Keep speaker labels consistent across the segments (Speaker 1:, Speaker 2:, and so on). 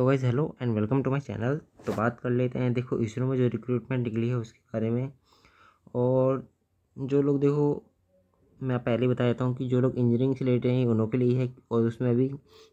Speaker 1: तो guys hello and welcome to my channel. तो बात कर लेते हैं देखो इसरो में जो रिक्रूटमेंट निकली है उसके बारे में। और जो लोग देखो मैं पहले बता देता हूँ कि जो लोग इंजीनियरिंग से रिलेटेड हैं उन्हों के लिए है, और उसमें भी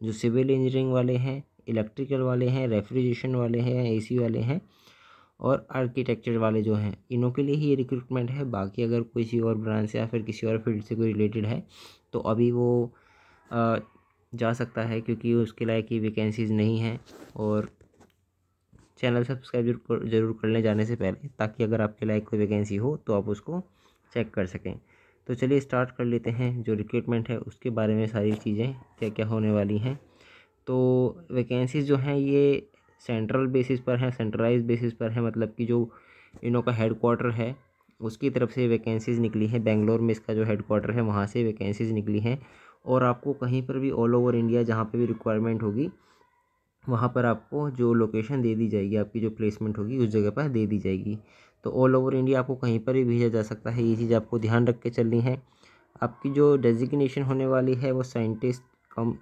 Speaker 1: जो सिविल इंजीनियरिंग वाले हैं, इलेक्ट्रिकल वाले हैं, रेफ्रिजरेशन वाले हैं, एसी वाले हैं और आर्किटेक्चर वाले जो हैं इन्हों के लिए ही ये रिक्रूटमेंट है। बाकी अगर किसी और ब्रांच या फिर किसी और फील्ड से कोई रिलेटेड है तो अभी वो जा सकता है, क्योंकि उसके लायक की वैकेंसीज़ नहीं हैं। और चैनल सब्सक्राइब जरूर कर लें जाने से पहले, ताकि अगर आपके लायक कोई वैकेंसी हो तो आप उसको चेक कर सकें। तो चलिए स्टार्ट कर लेते हैं जो रिक्रूटमेंट है उसके बारे में, सारी चीज़ें क्या क्या होने वाली हैं। तो वैकेंसीज़ जो हैं ये सेंट्रल बेसिस पर हैं, सेंट्रलाइज बेसिस पर है, मतलब कि जो इनों का हेड क्वार्टर है उसकी तरफ से वैकेंसीज़ निकली हैं। बेंगलोर में इसका जो हेड क्वार्टर है वहाँ से वैकेंसीज़ निकली हैं। और आपको कहीं पर भी ऑल ओवर इंडिया जहाँ पे भी रिक्वायरमेंट होगी वहाँ पर आपको जो लोकेशन दे दी जाएगी, आपकी जो प्लेसमेंट होगी उस जगह पर दे दी जाएगी। तो ऑल ओवर इंडिया आपको कहीं पर भी भेजा जा सकता है, ये चीज़ आपको ध्यान रख के चलनी है। आपकी जो डेजिग्नेशन होने वाली है वो साइंटिस्ट कम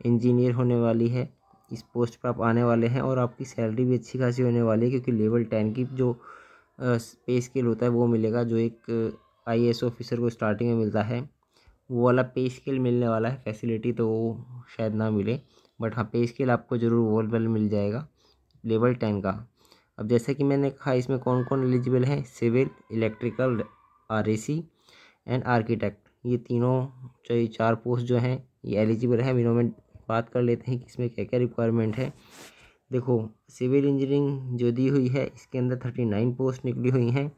Speaker 1: इंजीनियर होने वाली है। इस पोस्ट पर आप आने वाले हैं और आपकी सैलरी भी अच्छी खासी होने वाली है, क्योंकि लेवल 10 की जो पे स्केल होता है वो मिलेगा, जो एक IAS ऑफिसर को स्टार्टिंग में मिलता है वो वाला पे स्केल मिलने वाला है। फैसिलिटी तो वो शायद ना मिले, बट हाँ पे स्केल आपको ज़रूर वो वाला मिल जाएगा लेवल 10 का। अब जैसे कि मैंने कहा इसमें कौन कौन एलिजिबल है, civil, electrical, RAC and architect, ये तीनों चाहिए 4 पोस्ट जो हैं ये एलिजिबल है। इन्हों में बात कर लेते हैं कि इसमें क्या क्या रिक्वायरमेंट है। देखो सिविल इंजीनियरिंग जो दी हुई है इसके अंदर 39 पोस्ट निकली हुई हैं,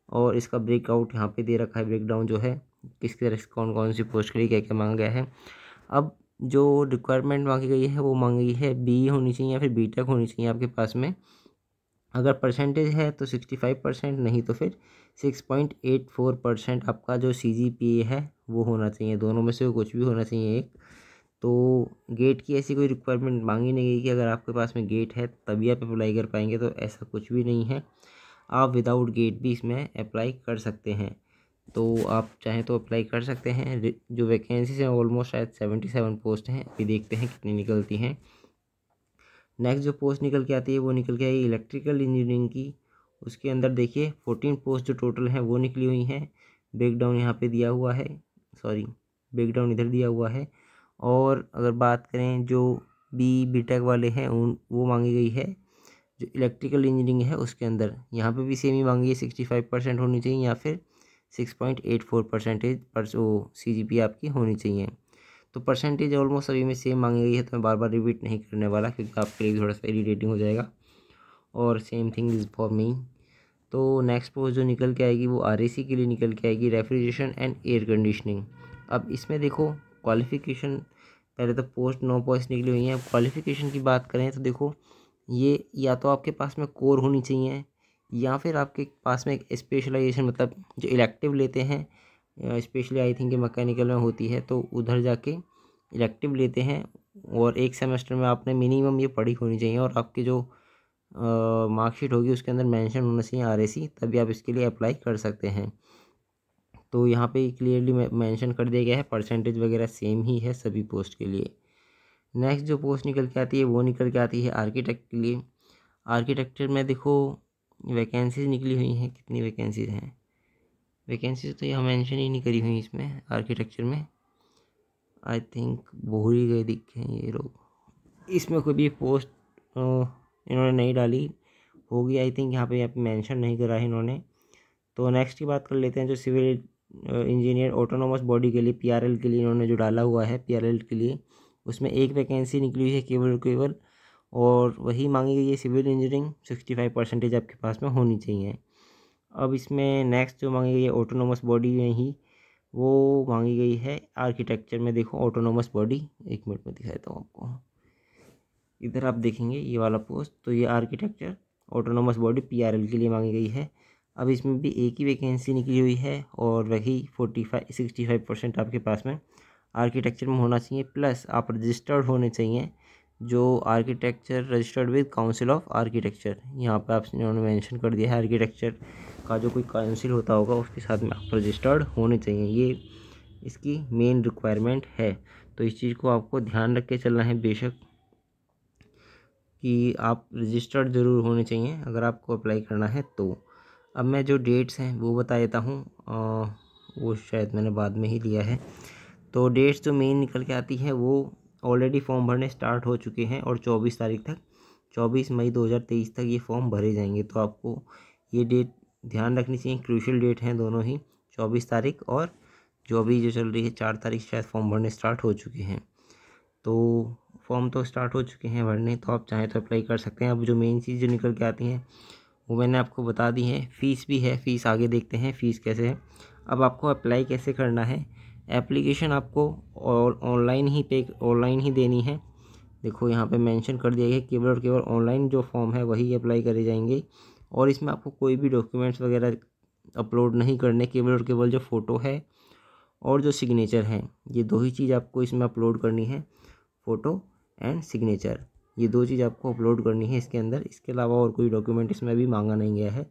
Speaker 1: और इसका ब्रेकआउट यहाँ पे दे रखा है, ब्रेकडाउन जो है किस तरह से कौन कौन सी पोस्ट के लिए क्या क्या मांगा गया है। अब जो रिक्वायरमेंट मांगी गई है वो मांगी गई है BE होनी चाहिए या फिर BTech होनी चाहिए आपके पास में। अगर परसेंटेज है तो 65%, नहीं तो फिर 6.84% आपका जो CGPA है वो होना चाहिए। दोनों में से कुछ भी होना चाहिए एक। तो गेट की ऐसी कोई रिक्वायरमेंट मांगी नहीं गई कि अगर आपके पास में गेट है तभी आप अप्लाई कर पाएंगे, तो ऐसा कुछ भी नहीं है। आप विदाउट गेट भी इसमें अप्लाई कर सकते हैं, तो आप चाहें तो अप्लाई कर सकते हैं। जो वैकेंसीज हैं ऑलमोस्ट शायद 77 पोस्ट हैं, अभी देखते हैं कितनी निकलती हैं। नेक्स्ट जो पोस्ट निकल के आती है वो निकल के आई इलेक्ट्रिकल इंजीनियरिंग की। उसके अंदर देखिए 14 पोस्ट जो टोटल हैं वो निकली हुई हैं। ब्रेकडाउन यहाँ पे दिया हुआ है, सॉरी ब्रेकडाउन इधर दिया हुआ है। और अगर बात करें जो BTech वाले हैं उन वो मांगी गई है जो इलेक्ट्रिकल इंजीनियरिंग है उसके अंदर, यहाँ पे भी सेम ही मांगी है, 65% होनी चाहिए या फिर 6.84% पर CGPA आपकी होनी चाहिए। तो परसेंटेज ऑलमोस्ट सभी में सेम मांगी गई है, तो मैं बार बार रिपीट नहीं करने वाला क्योंकि आपके लिए थोड़ा सा इरिटेटिंग हो जाएगा। और same thing is for me. तो नेक्स्ट पोस्ट जो निकल के आएगी वो RAC के लिए निकल के आएगी, रेफ्रिजरेशन एंड एयर कंडीशनिंग। अब इसमें देखो क्वालिफ़िकेशन, पहले तो पोस्ट 9 पोस्ट निकली हुई हैं। अब क्वालिफ़िकेशन की बात करें तो देखो ये या तो आपके पास में कोर होनी चाहिए या फिर आपके पास में एक स्पेशलाइजेशन, मतलब जो इलेक्टिव लेते हैं स्पेशली आई थिंक मैकेनिकल में होती है, तो उधर जाके इलेक्टिव लेते हैं। और एक सेमेस्टर में आपने मिनिमम ये पढ़ी होनी चाहिए, और आपकी जो मार्कशीट होगी उसके अंदर मेंशन होना चाहिए RAC, तभी आप इसके लिए अप्लाई कर सकते हैं। तो यहाँ पे क्लियरली मेंशन कर दिया गया है, परसेंटेज वगैरह सेम ही है सभी पोस्ट के लिए। नेक्स्ट जो पोस्ट निकल के आती है वो निकल के आती है आर्किटेक्ट के लिए। आर्किटेक्चर में देखो वैकेंसीज निकली हुई हैं, कितनी वैकेंसीज हैं, वैकेंसीज तो यहाँ मेंशन ही नहीं करी हुई इसमें आर्किटेक्चर में। आई थिंक भूल ही गए दिखे हैं ये लोग, इसमें कोई भी पोस्ट इन्होंने नहीं डाली होगी आई थिंक, यहाँ पे मेंशन नहीं करा है इन्होंने। तो नेक्स्ट की बात कर लेते हैं जो सिविल इंजीनियर ऑटोनोमस बॉडी के लिए PRL के लिए इन्होंने जो डाला हुआ है PRL के लिए, उसमें एक वैकेंसी निकली हुई है केवल, और वही मांगी गई है सिविल इंजीनियरिंग, 65% आपके पास में होनी चाहिए। अब इसमें नेक्स्ट जो मांगी गई है ऑटोनोमस बॉडी में ही वो मांगी गई है आर्किटेक्चर में। देखो ऑटोनोमस बॉडी, एक मिनट में दिखाता हूँ आपको, इधर आप देखेंगे ये वाला पोस्ट, तो ये आर्किटेक्चर ऑटोनोमस बॉडी PRL के लिए मांगी गई है। अब इसमें भी एक ही वैकेंसी निकली हुई है, और वही 65% आपके पास में आर्किटेक्चर में होना चाहिए, प्लस आप रजिस्टर्ड होने चाहिए जो architecture registered with council of architecture. यहाँ पे आप इन्होंने मेंशन कर दिया है आर्किटेक्चर का जो कोई काउंसिल होता होगा उसके साथ में आप रजिस्टर्ड होने चाहिए, ये इसकी मेन रिक्वायरमेंट है। तो इस चीज़ को आपको ध्यान रख के चलना है बेशक, कि आप रजिस्टर्ड ज़रूर होने चाहिए अगर आपको अप्लाई करना है तो। अब मैं जो डेट्स हैं वो बता देता हूँ, वो शायद मैंने बाद में ही लिया है। तो डेट्स जो मेन निकल के आती है वो ऑलरेडी फॉर्म भरने स्टार्ट हो चुके हैं और 24 तारीख तक, 24 मई 2023 तक ये फॉर्म भरे जाएंगे। तो आपको ये डेट ध्यान रखनी चाहिए, क्रूशियल डेट हैं दोनों ही, 24 तारीख और जो अभी जो चल रही है 4 तारीख, शायद फॉर्म भरने स्टार्ट हो चुके हैं। तो फॉर्म तो स्टार्ट हो चुके हैं भरने, तो आप चाहें तो अप्लाई कर सकते हैं। अब जो मेन चीज़ जो निकल के आती हैं वो मैंने आपको बता दी है। फ़ीस भी है, फ़ीस आगे देखते हैं फ़ीस कैसे है। अब आपको अप्लाई कैसे करना है, एप्लीकेशन आपको और ऑनलाइन ही देनी है। देखो यहाँ पे मेंशन कर दिया गया है केवल और केवल ऑनलाइन जो फॉर्म है वही अप्लाई करे जाएंगे, और इसमें आपको कोई भी डॉक्यूमेंट्स वगैरह अपलोड नहीं करने, केवल और केवल जो फ़ोटो है और जो सिग्नेचर है, ये दो ही चीज़ आपको इसमें अपलोड करनी है, फ़ोटो एंड सिग्नेचर। ये दो चीज़ आपको अपलोड करनी है इसके अंदर। इसके अलावा और कोई डॉक्यूमेंट इसमें भी मांगा नहीं गया है।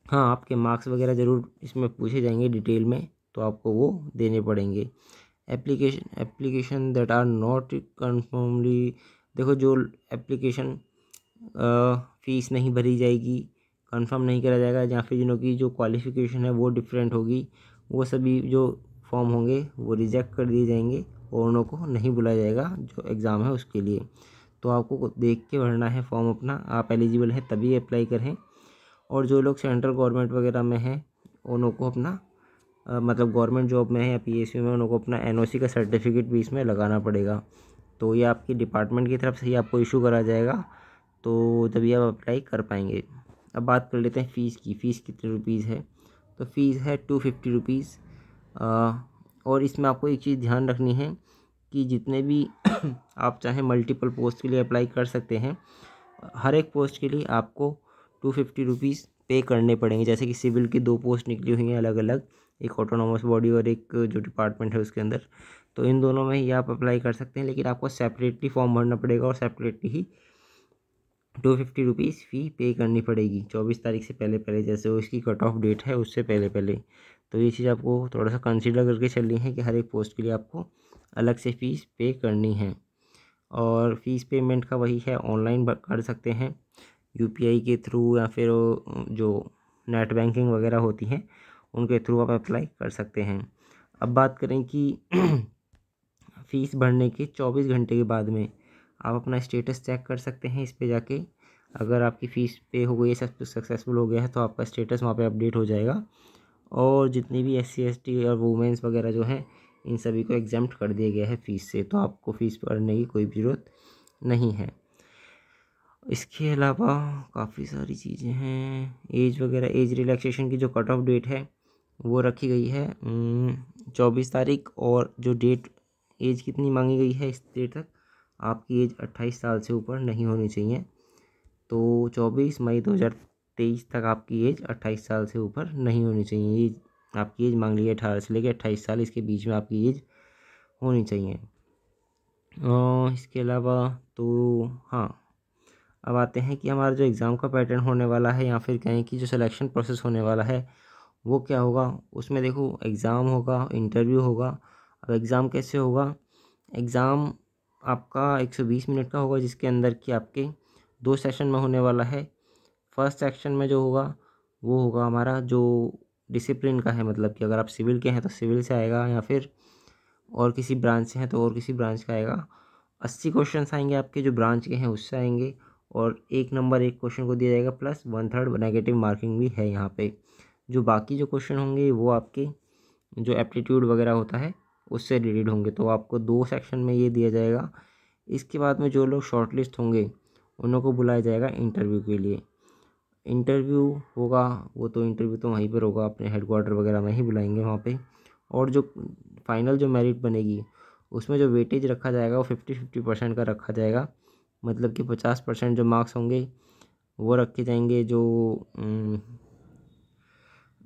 Speaker 1: हाँ, आपके मार्क्स वगैरह ज़रूर इसमें पूछे जाएंगे डिटेल में, तो आपको वो देने पड़ेंगे। Application that are not confirmly, देखो जो एप्लीकेशन फ़ीस नहीं भरी जाएगी, कंफर्म नहीं करा जाएगा, या फिर जिनों की जो क्वालिफ़िकेशन है वो डिफरेंट होगी, वो सभी जो फॉर्म होंगे वो रिजेक्ट कर दिए जाएंगे और उन्हों को नहीं बुलाया जाएगा जो एग्ज़ाम है उसके लिए। तो आपको देख के भरना है फॉर्म अपना, आप एलिजिबल हैं तभी अप्लाई करें। और जो लोग सेंट्रल गवर्नमेंट वगैरह में हैं उन्हों को अपना मतलब गवर्नमेंट जॉब में है या PSU में, उनको अपना NOC का सर्टिफिकेट भी इसमें लगाना पड़ेगा। तो ये आपकी डिपार्टमेंट की तरफ से ही आपको इशू करा जाएगा, तो तभी आप अप्लाई कर पाएंगे। अब बात कर लेते हैं फ़ीस की। फ़ीस कितने रुपीज़ है, तो फ़ीस है 250 रुपीज़। और इसमें आपको एक चीज़ ध्यान रखनी है कि जितने भी आप चाहें मल्टीपल पोस्ट के लिए अप्लाई कर सकते हैं, हर एक पोस्ट के लिए आपको 250 रुपीज़ पे करने पड़ेंगे। जैसे कि सिविल की 2 पोस्ट निकली हुई हैं अलग अलग, एक ऑटोनॉमस बॉडी और एक जो डिपार्टमेंट है उसके अंदर, तो इन दोनों में ही आप अप्लाई कर सकते हैं, लेकिन आपको सेपरेटली फॉर्म भरना पड़ेगा और सेपरेटली ही 250 रुपीज़ फ़ी पे करनी पड़ेगी 24 तारीख से पहले पहले, जैसे वो इसकी कट ऑफ डेट है उससे पहले पहले। तो ये चीज़ आपको थोड़ा सा कंसिडर करके चलनी है कि हर एक पोस्ट के लिए आपको अलग से फ़ीस पे करनी है। और फ़ीस पेमेंट का वही है, ऑनलाइन कर सकते हैं UPI के थ्रू, या फिर जो नेट बैंकिंग वगैरह होती हैं उनके थ्रू आप अप्लाई कर सकते हैं। अब बात करें कि फ़ीस भरने के 24 घंटे के बाद में आप अपना स्टेटस चेक कर सकते हैं इस पे जाके। अगर आपकी फ़ीस पे हो गई है, सब कुछ सक्सेसफुल हो गया है, तो आपका स्टेटस वहाँ पे अपडेट हो जाएगा। और जितनी भी SC ST और वुमेंस वगैरह जो हैं, इन सभी को एग्जाम्प्ट कर दिया गया है फ़ीस से, तो आपको फ़ीस भरने की कोई ज़रूरत नहीं है। इसके अलावा काफ़ी सारी चीज़ें हैं, एज वगैरह, एज रिलैक्सेशन की जो कट ऑफ डेट है वो रखी गई है 24 तारीख, और जो डेट एज कितनी मांगी गई है इस डेट तक, आपकी एज 28 साल से ऊपर नहीं होनी चाहिए। तो 24 मई 2023 तक आपकी एज 28 साल से ऊपर नहीं होनी चाहिए। ये आपकी एज मांग ली है 18 से लेकर 28 साल, इसके बीच में आपकी एज होनी चाहिए। और इसके अलावा तो हाँ, अब आते हैं कि हमारा जो एग्ज़ाम का पैटर्न होने वाला है, या फिर कहें कि जो सिलेक्शन प्रोसेस होने वाला है वो क्या होगा। उसमें देखो एग्ज़ाम होगा, इंटरव्यू होगा। अब एग्ज़ाम कैसे होगा, एग्ज़ाम आपका 120 मिनट का होगा, जिसके अंदर कि आपके 2 सेशन में होने वाला है। फर्स्ट सेक्शन में जो होगा वो होगा हमारा जो डिसिप्लिन का है, मतलब कि अगर आप सिविल के हैं तो सिविल से आएगा, या फिर और किसी ब्रांच से हैं तो और किसी ब्रांच का आएगा। 80 क्वेश्चन आएंगे आपके जो ब्रांच के हैं उससे आएंगे, और 1 नंबर एक क्वेश्चन को दिया जाएगा, प्लस 1/3 नेगेटिव मार्किंग भी है यहाँ पे। जो बाकी जो क्वेश्चन होंगे वो आपके जो एप्टीट्यूड वगैरह होता है उससे रिलेटेड होंगे। तो आपको 2 सेक्शन में ये दिया जाएगा। इसके बाद में जो लोग शॉर्टलिस्ट होंगे उन को बुलाया जाएगा इंटरव्यू के लिए। इंटरव्यू होगा, वो तो इंटरव्यू तो वहीं पर होगा, अपने हेडक्वार्टर वगैरह में ही बुलाएंगे वहाँ पे। और जो फाइनल जो मेरिट बनेगी उसमें जो वेटेज रखा जाएगा वो 50-50% का रखा जाएगा। मतलब कि 50% जो मार्क्स होंगे वो रखे जाएंगे जो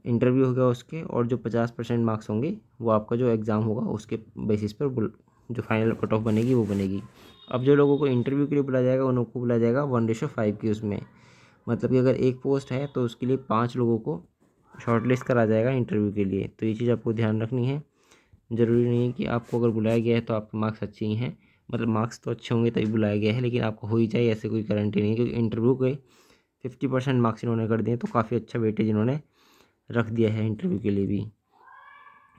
Speaker 1: इंटरव्यू होगा उसके, और जो 50% मार्क्स होंगे वो आपका जो एग्ज़ाम होगा उसके बेसिस पर जो फाइनल कट ऑफ बनेगी वो बनेगी। अब जो लोगों को इंटरव्यू के लिए बुलाया जाएगा उन लोगों को बुलाया जाएगा 1:5 की उसमें। मतलब कि अगर एक पोस्ट है तो उसके लिए 5 लोगों को शॉर्टलिस्ट करा जाएगा इंटरव्यू के लिए। तो ये चीज़ आपको ध्यान रखनी है। ज़रूरी नहीं है कि आपको अगर बुलाया गया है तो आपके मार्क्स अच्छे ही हैं, मतलब मार्क्स तो अच्छे होंगे तभी बुलाया गया है, लेकिन आपको हो ही जाए ऐसे कोई गारंटी नहीं है, क्योंकि इंटरव्यू के 50% मार्क्स इन्होंने कर दिए, तो काफ़ी अच्छा वेटेज इन्होंने रख दिया है इंटरव्यू के लिए भी।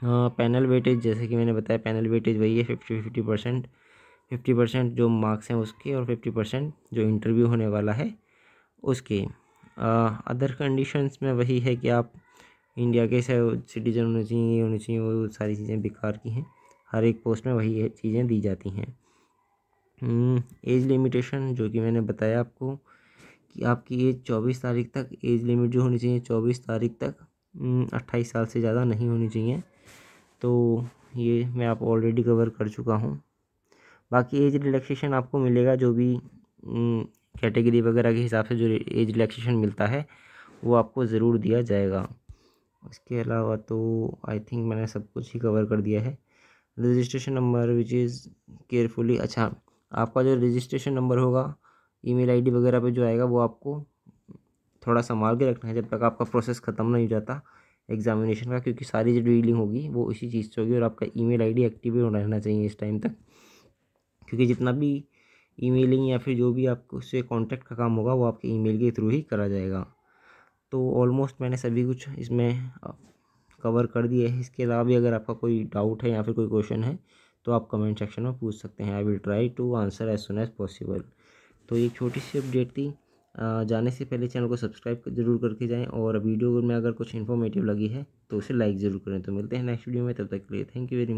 Speaker 1: पैनल वेटेज जैसे कि मैंने बताया, पैनल वेटेज वही है 50% 50% जो मार्क्स हैं उसके, और 50% जो इंटरव्यू होने वाला है उसके। अदर कंडीशंस में वही है कि आप इंडिया के सिटीजन होने चाहिए, ये होने चाहिए, वो सारी चीज़ें बेकार की हैं। हर एक पोस्ट में वही चीज़ें दी जाती हैं। एज लिमिटेशन जो कि मैंने बताया आपको कि आपकी एज 24 तारीख तक, एज लिमिट जो होनी चाहिए 24 तारीख तक, 28 साल से ज़्यादा नहीं होनी चाहिए। तो ये मैं आप ऑलरेडी कवर कर चुका हूँ। बाकी एज रिलैक्सेशन आपको मिलेगा, जो भी कैटेगरी वगैरह के हिसाब से जो एज रिलैक्सेशन मिलता है वो आपको ज़रूर दिया जाएगा। इसके अलावा तो आई थिंक मैंने सब कुछ ही कवर कर दिया है। Registration number which is carefully, अच्छा आपका जो रजिस्ट्रेशन नंबर होगा ईमेल आईडी वगैरह पे जो आएगा वो आपको थोड़ा संभाल के रखना है जब तक आपका प्रोसेस ख़त्म नहीं हो जाता एग्जामिनेशन का, क्योंकि सारी जो डीलिंग होगी वो इसी चीज़ से होगी, और आपका ईमेल आईडी एक्टिव होना रहना चाहिए इस टाइम तक, क्योंकि जितना भी ईमेलिंग या फिर जो भी आपको उससे कॉन्टैक्ट का काम होगा वो आपके ईमेल के थ्रू ही करा जाएगा। तो ऑलमोस्ट मैंने सभी कुछ इसमें कवर कर दिया है। इसके अलावा भी अगर आपका कोई डाउट है या फिर कोई क्वेश्चन है तो आप कमेंट सेक्शन में पूछ सकते हैं। I will try to answer as soon as possible. तो ये छोटी सी अपडेट थी। जाने से पहले चैनल को सब्सक्राइब जरूर करके जाएं, और वीडियो में अगर कुछ इन्फॉर्मेटिव लगी है तो उसे लाइक ज़रूर करें। तो मिलते हैं नेक्स्ट वीडियो में, तब तक के लिए थैंक यू वेरी मच।